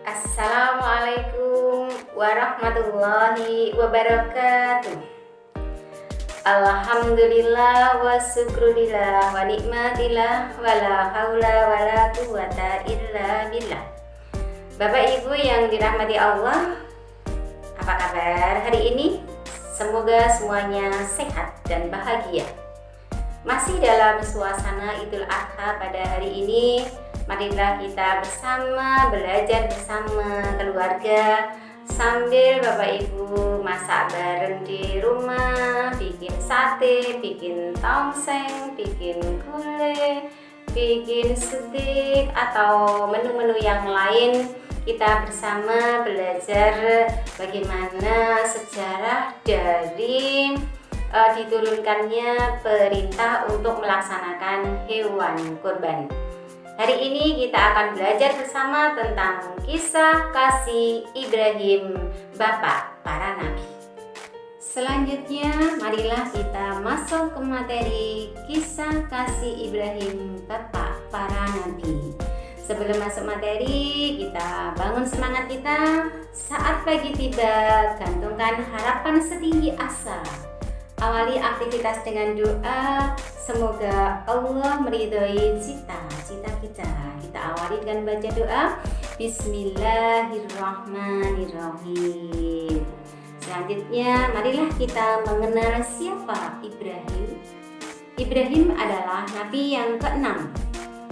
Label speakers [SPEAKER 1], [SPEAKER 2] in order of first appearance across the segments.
[SPEAKER 1] Assalamualaikum warahmatullahi wabarakatuh. Alhamdulillah wa syukrulillah wa nikmatillah wa la haula wa la quwata illa billah. Bapak Ibu yang dirahmati Allah, apa kabar hari ini? Semoga semuanya sehat dan bahagia. Masih dalam suasana Idul Adha pada hari ini, marilah kita bersama belajar bersama keluarga sambil Bapak Ibu masak bareng di rumah, bikin sate, bikin tongseng, bikin gulai, bikin steak atau menu-menu yang lain. Kita bersama belajar bagaimana sejarah dari diturunkannya perintah untuk melaksanakan hewan kurban. Hari ini kita akan belajar bersama tentang kisah kasih Ibrahim, bapak para nabi. Selanjutnya, marilah kita masuk ke materi kisah kasih Ibrahim, bapak para nabi. Sebelum masuk materi, kita bangun semangat kita. Saat pagi tiba, gantungkan harapan setinggi asa. Awali aktivitas dengan doa. Semoga Allah meridhoi cita-cita kita. Kita awali dengan baca doa. Bismillahirrahmanirrahim. Selanjutnya, marilah kita mengenal siapa Ibrahim. Ibrahim adalah nabi yang ke-6.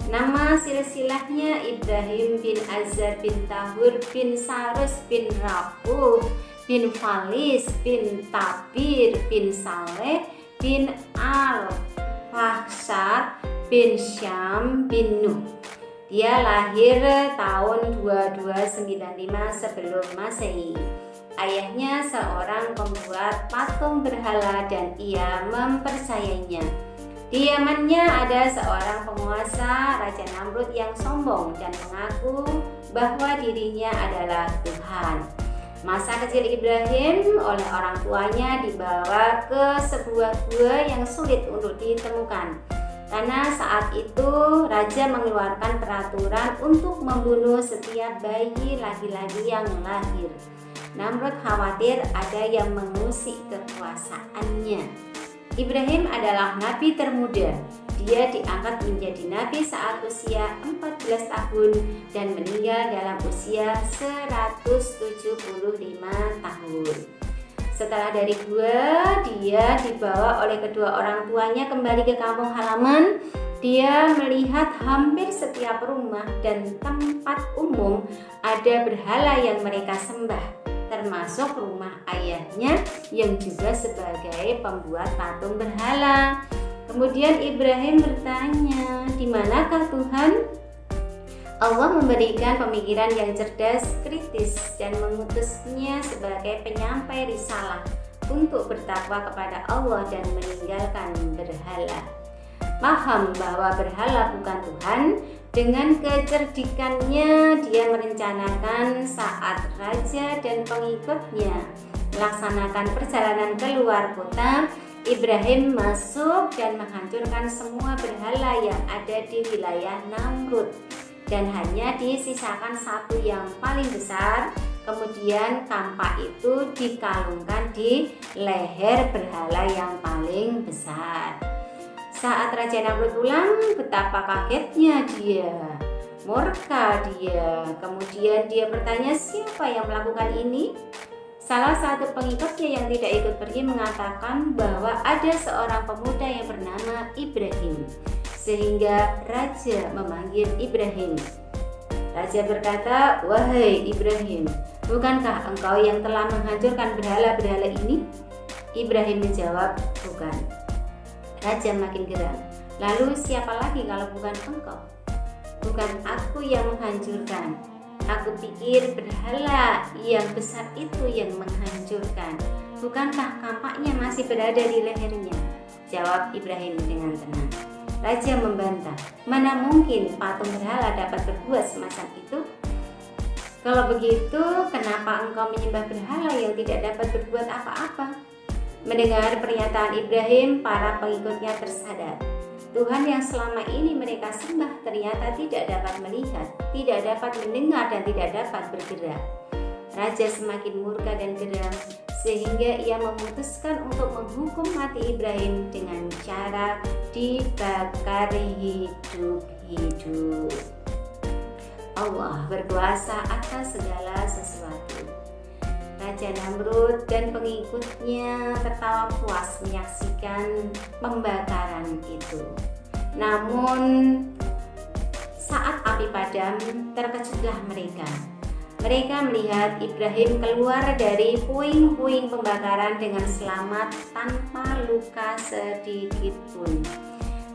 [SPEAKER 1] Nama silsilahnya Ibrahim bin Azar bin Tahur bin Sarus bin Rafuh bin Falis bin Tabir bin Saleh bin Al-Fahsad bin Syam bin Nuh. Dia lahir tahun 2295 sebelum Masehi. Ayahnya seorang pembuat patung berhala dan ia mempercayainya. Di Yamannya ada seorang penguasa, Raja Namrud yang sombong dan mengaku bahwa dirinya adalah Tuhan. Masa kecil Ibrahim oleh orang tuanya dibawa ke sebuah gua yang sulit untuk ditemukan. Karena saat itu raja mengeluarkan peraturan untuk membunuh setiap bayi laki-laki yang lahir. Namrud khawatir ada yang mengusik kekuasaannya. Ibrahim adalah nabi termuda. Dia diangkat menjadi nabi saat usia 14 tahun dan meninggal dalam usia 175 tahun. Setelah dari gua, dia dibawa oleh kedua orang tuanya kembali ke kampung halaman. Dia melihat hampir setiap rumah dan tempat umum ada berhala yang mereka sembah, termasuk rumah ayahnya yang juga sebagai pembuat patung berhala. Kemudian Ibrahim bertanya, "Di manakah Tuhan?" Allah memberikan pemikiran yang cerdas, kritis, dan mengutusnya sebagai penyampai risalah untuk bertakwa kepada Allah dan meninggalkan berhala. Paham bahwa berhala bukan Tuhan, dengan kecerdikannya dia merencanakan saat raja dan pengikutnya melaksanakan perjalanan keluar kota, Ibrahim masuk dan menghancurkan semua berhala yang ada di wilayah Namrud, dan hanya disisakan satu yang paling besar. Kemudian kampak itu dikalungkan di leher berhala yang paling besar. Saat Raja Namrud pulang, betapa kagetnya dia, murka dia. Kemudian dia bertanya, siapa yang melakukan ini? Salah satu pengikutnya yang tidak ikut pergi mengatakan bahwa ada seorang pemuda yang bernama Ibrahim. Sehingga raja memanggil Ibrahim. Raja berkata, "Wahai Ibrahim, bukankah engkau yang telah menghancurkan berhala-berhala ini?" Ibrahim menjawab, "Bukan." Raja makin geram. "Lalu siapa lagi kalau bukan engkau?" "Bukan aku yang menghancurkan. Aku pikir berhala yang besar itu yang menghancurkan. Bukankah kampaknya masih berada di lehernya?" Jawab Ibrahim dengan tenang. Raja membantah, "Mana mungkin patung berhala dapat berbuat semacam itu? Kalau begitu, kenapa engkau menyembah berhala yang tidak dapat berbuat apa-apa?" Mendengar pernyataan Ibrahim, para pengikutnya tersadar. Tuhan yang selama ini mereka sembah ternyata tidak dapat melihat, tidak dapat mendengar, dan tidak dapat bergerak. Raja semakin murka dan geram sehingga ia memutuskan untuk menghukum mati Ibrahim dengan cara dibakar hidup-hidup. Allah berkuasa atas segala sesuatu. Raja Namrud dan pengikutnya tertawa puas menyaksikan pembakaran itu. Namun saat api padam, terkejutlah mereka. Mereka melihat Ibrahim keluar dari puing-puing pembakaran dengan selamat tanpa luka sedikit pun.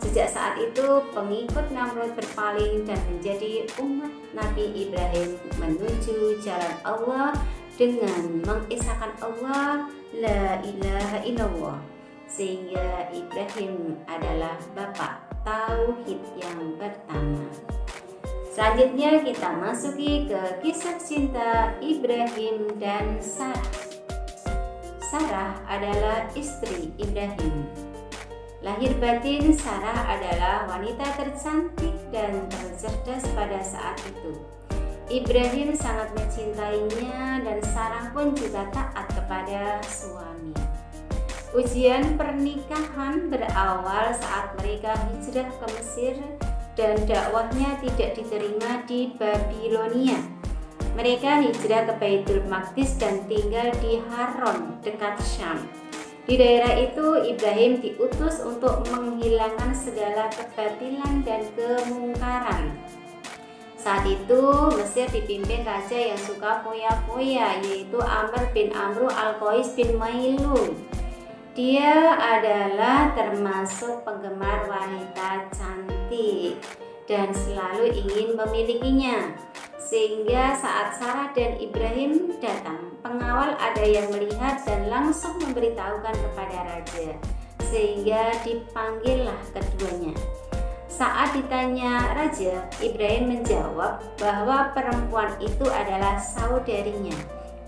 [SPEAKER 1] Sejak saat itu, pengikut Namrud berpaling dan menjadi umat Nabi Ibrahim menuju jalan Allah dengan mengesahkan Allah la ilaha illallah, sehingga Ibrahim adalah bapak tauhid yang pertama. Selanjutnya kita masuki ke kisah cinta Ibrahim dan Sarah. Sarah adalah istri Ibrahim. Lahir batin, Sarah adalah wanita tercantik dan tercerdas pada saat itu. Ibrahim sangat mencintainya dan Sarah pun juga taat kepada suami. Ujian pernikahan berawal saat mereka hijrah ke Mesir dan dakwahnya tidak diterima di Babilonia. Mereka hijrah ke Baitul Maqdis dan tinggal di Haron dekat Syam. Di daerah itu Ibrahim diutus untuk menghilangkan segala kebatilan dan kemungkaran. Saat itu Mesir dipimpin raja yang suka foya-foya, yaitu Amr bin Amru al-Qais bin Mailun. Dia adalah termasuk penggemar wanita cantik dan selalu ingin memilikinya. Sehingga saat Sarah dan Ibrahim datang, pengawal ada yang melihat dan langsung memberitahukan kepada raja, sehingga dipanggillah keduanya. Saat ditanya raja, Ibrahim menjawab bahwa perempuan itu adalah saudarinya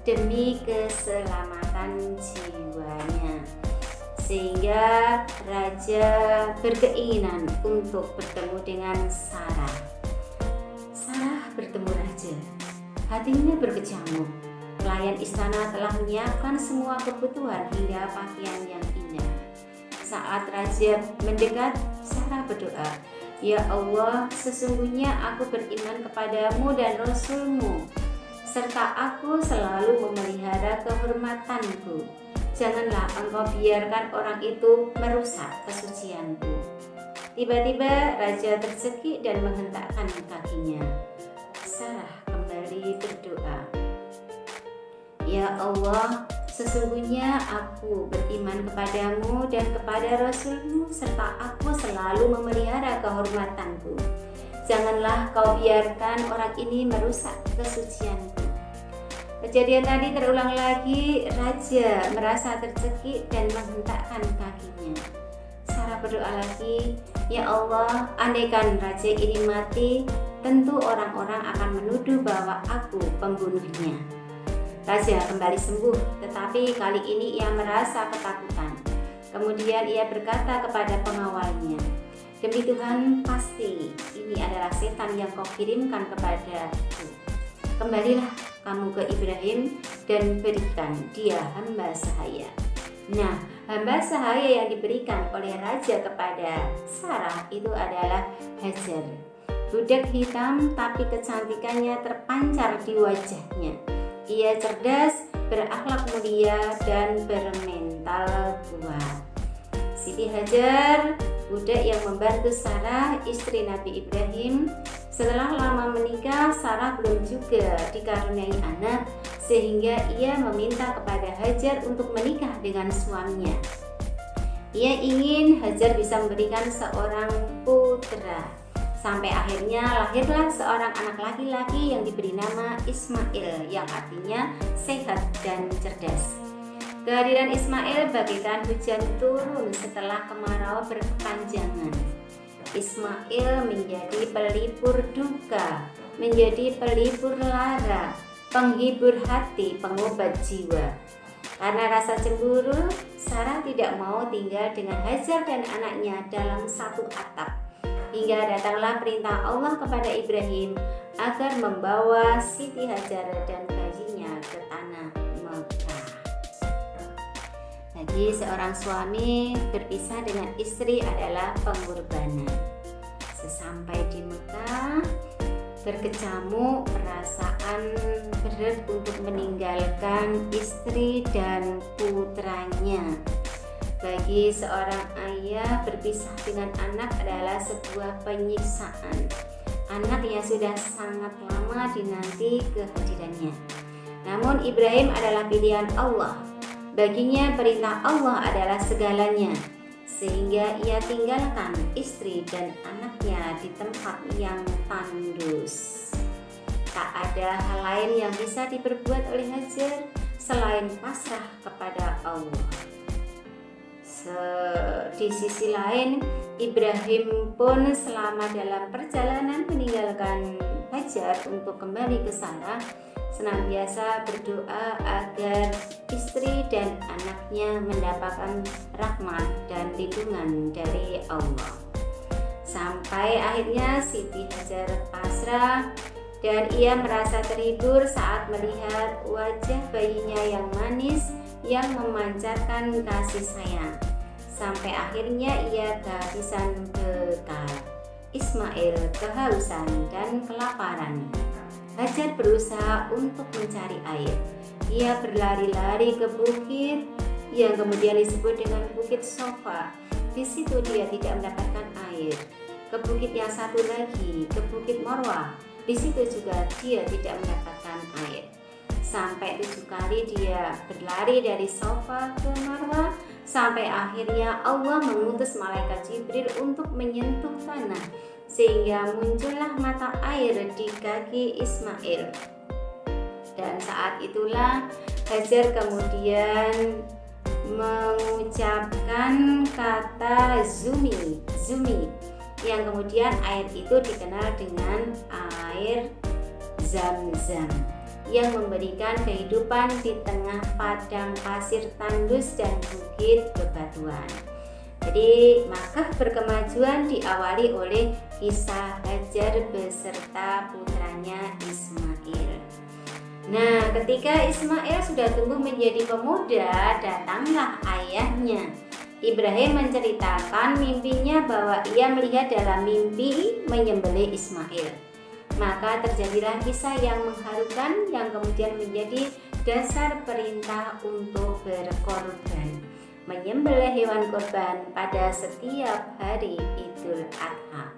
[SPEAKER 1] demi keselamatan jiwanya. Sehingga raja berkeinginan untuk bertemu dengan Sarah. Sarah bertemu raja, hatinya berkecamuk. Pelayan istana telah menyiapkan semua kebutuhan hingga pakaian yang indah. Saat raja mendekat, Sarah berdoa, "Ya Allah, sesungguhnya aku beriman kepadamu dan Rasul-Mu, serta aku selalu memelihara kehormatanku. Janganlah engkau biarkan orang itu merusak kesucianku." Tiba-tiba raja tercekik dan menghentakkan kakinya. Sarah kembali berdoa, "Ya Allah, sesungguhnya aku beriman kepadamu dan kepada Rasul-Mu, serta aku selalu memelihara kehormatanku. Janganlah kau biarkan orang ini merusak kesucianku." Kejadian tadi terulang lagi, raja merasa tercekik dan menghentakkan kakinya. Sarah berdoa lagi, "Ya Allah, andaikan raja ini mati, tentu orang-orang akan menuduh bahwa aku pembunuhnya." Raja kembali sembuh, tetapi kali ini ia merasa ketakutan. Kemudian ia berkata kepada pengawalnya, "Demi Tuhan, pasti ini adalah setan yang kau kirimkan kepadaku. Kembalilah kamu ke Ibrahim dan berikan dia hamba sahaya." Nah, hamba sahaya yang diberikan oleh raja kepada Sarah itu adalah Hajar. Budak hitam tapi kecantikannya terpancar di wajahnya. Ia cerdas, berakhlak mulia, dan bermental kuat. Siti Hajar, budak yang membantu Sarah, istri Nabi Ibrahim. Setelah lama menikah, Sarah belum juga dikaruniai anak, sehingga ia meminta kepada Hajar untuk menikah dengan suaminya. Ia ingin Hajar bisa memberikan seorang putra. Sampai akhirnya lahirlah seorang anak laki-laki yang diberi nama Ismail, yang artinya sehat dan cerdas. Kehadiran Ismail bagaikan hujan turun setelah kemarau berkepanjangan. Ismail menjadi pelipur duka, menjadi pelipur lara, penghibur hati, pengobat jiwa. Karena rasa cemburu, Sarah tidak mau tinggal dengan Hajar dan anaknya dalam satu atap. Hingga datanglah perintah Allah kepada Ibrahim agar membawa Siti Hajar dan bayinya ke tanah Mekah. Bagi seorang suami, berpisah dengan istri adalah pengorbanan. Sesampai di Mekah, berkecamuk perasaan berat untuk meninggalkan istri dan putranya. Bagi seorang ayah, berpisah dengan anak adalah sebuah penyiksaan. Anak yang sudah sangat lama dinanti kehadirannya. Namun Ibrahim adalah pilihan Allah. Baginya perintah Allah adalah segalanya, sehingga ia tinggalkan istri dan anaknya di tempat yang tandus. Tak ada hal lain yang bisa diperbuat oleh Hajar selain pasrah kepada Allah. Di sisi lain, Ibrahim pun selama dalam perjalanan meninggalkan Hajar untuk kembali ke Sarah, senantiasa berdoa agar istri dan anaknya mendapatkan rahmat dan lindungan dari Allah. Sampai akhirnya Siti Hajar pasrah dan ia merasa terhibur saat melihat wajah bayinya yang manis yang memancarkan kasih sayang. Sampai akhirnya ia kehabisan bekal. Ismail kehausan dan kelaparan. Hajar berusaha untuk mencari air. Ia berlari-lari ke bukit yang kemudian disebut dengan Bukit Sofa. Di situ dia tidak mendapatkan air. Ke bukit yang satu lagi, ke Bukit Marwah. Di situ juga dia tidak mendapatkan air. Sampai 7 kali dia berlari dari Sofa ke Marwah, sampai akhirnya Allah mengutus malaikat Jibril untuk menyentuh tanah, sehingga muncullah mata air di kaki Ismail. Dan saat itulah Hajar kemudian mengucapkan kata Zumi, yang kemudian air itu dikenal dengan air Zam-Zam, yang memberikan kehidupan di tengah padang pasir tandus dan bukit bebatuan. Jadi Makkah berkemajuan diawali oleh kisah Hajar beserta putranya Ismail. Nah, ketika Ismail sudah tumbuh menjadi pemuda, datanglah ayahnya. Ibrahim menceritakan mimpinya bahwa ia melihat dalam mimpi menyembelih Ismail. Maka terjadilah kisah yang mengharukan yang kemudian menjadi dasar perintah untuk berkorban, menyembelih hewan korban pada setiap hari Idul Adha.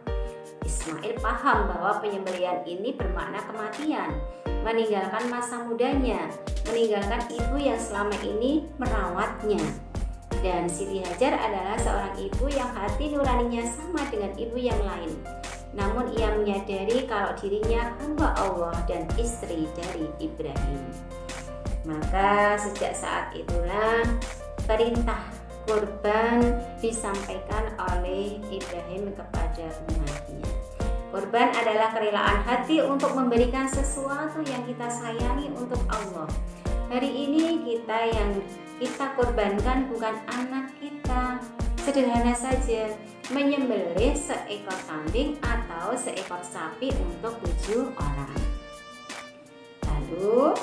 [SPEAKER 1] Ismail paham bahwa penyembelihan ini bermakna kematian, meninggalkan masa mudanya, meninggalkan ibu yang selama ini merawatnya. Dan Siti Hajar adalah seorang ibu yang hati nuraninya sama dengan ibu yang lain. Namun ia menyadari kalau dirinya hamba Allah dan istri dari Ibrahim. Maka sejak saat itulah perintah kurban disampaikan oleh Ibrahim kepada umatnya. Kurban adalah kerelaan hati untuk memberikan sesuatu yang kita sayangi untuk Allah. Hari ini kita korbankan bukan anak kita. Sederhana saja, menyembelih seekor kambing atau seekor sapi untuk 7 orang. Lalu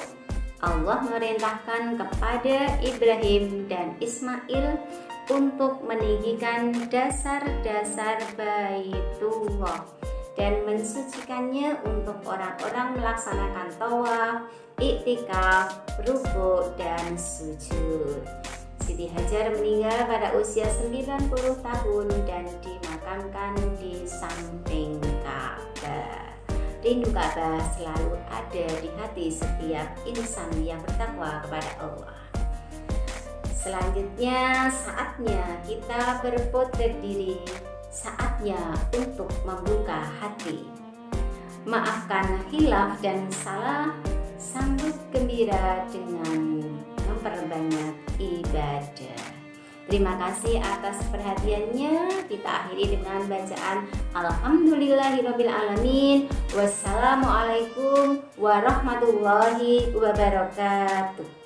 [SPEAKER 1] Allah memerintahkan kepada Ibrahim dan Ismail untuk meninggikan dasar-dasar Baitullah dan mensucikannya untuk orang-orang melaksanakan tawaf, iktikaf, rukuk, dan sujud. Siti Hajar meninggal pada usia 90 tahun dan dimakamkan di samping Ka'bah. Rindu Ka'bah selalu ada di hati setiap insan yang bertakwa kepada Allah. Selanjutnya saatnya kita berpotret diri, saatnya untuk membuka hati. Maafkan khilaf dan salah, sambut gembira dengan memperbanyak ibadah. Terima kasih atas perhatiannya. Kita akhiri dengan bacaan Alhamdulillahirabbil alamin. Wassalamualaikum warahmatullahi wabarakatuh.